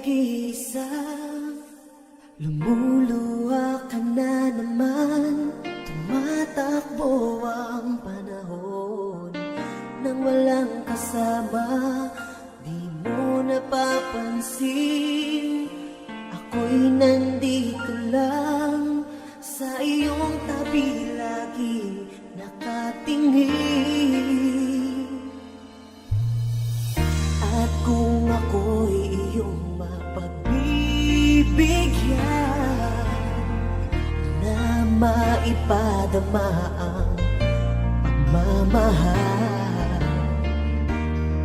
nag-iisa, lumuluha ka na naman. Tumatakbo ang panahon nang walang kasama. Di mo napapansin, ako'y nandito lang sa iyong tabi, laging nakatingin. At kung ako'y iyong mapagbibigyan, na maipadama ang pagmamahal,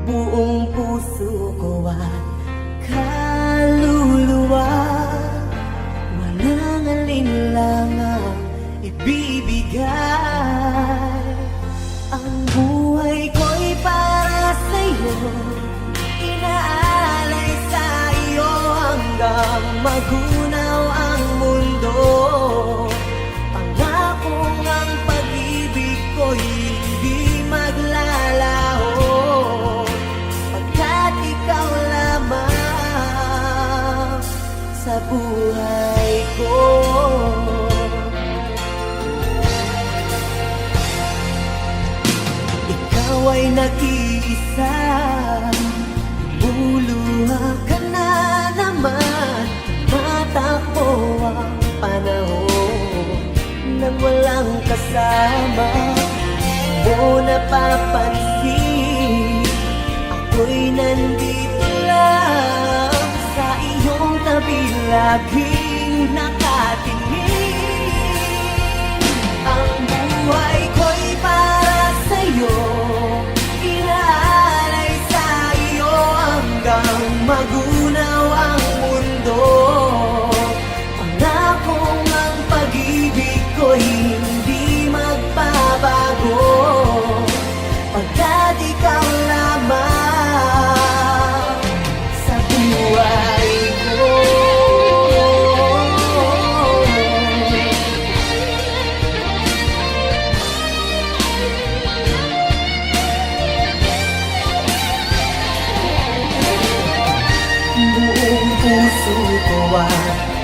buong puso ko at kaluluwa, walang alinlangang ibibigay. Ang buhay ko'y para sa'yo, inaalay sa iyo hanggang magunaw ang mundo. Pangakong ang pag-ibig ko'y hindi maglalaho, pagkat ikaw lamang sa buhay ko. Ikaw ay nag-iisa, lumuluha ka na naman. Matakbo ang panahon nang walang kasama. Di mo napapansin, ako'y nandito lang sa iyong tabi, laging nakatingin. Ang buhay ko'y para sa'yo, inaalay sa iyo hanggang magunaw ang mundo. Pangakong ang pag-ibig ko'y hindi magbabago, pagkat ikaw lamang sa buhay ko. Buong puso ko at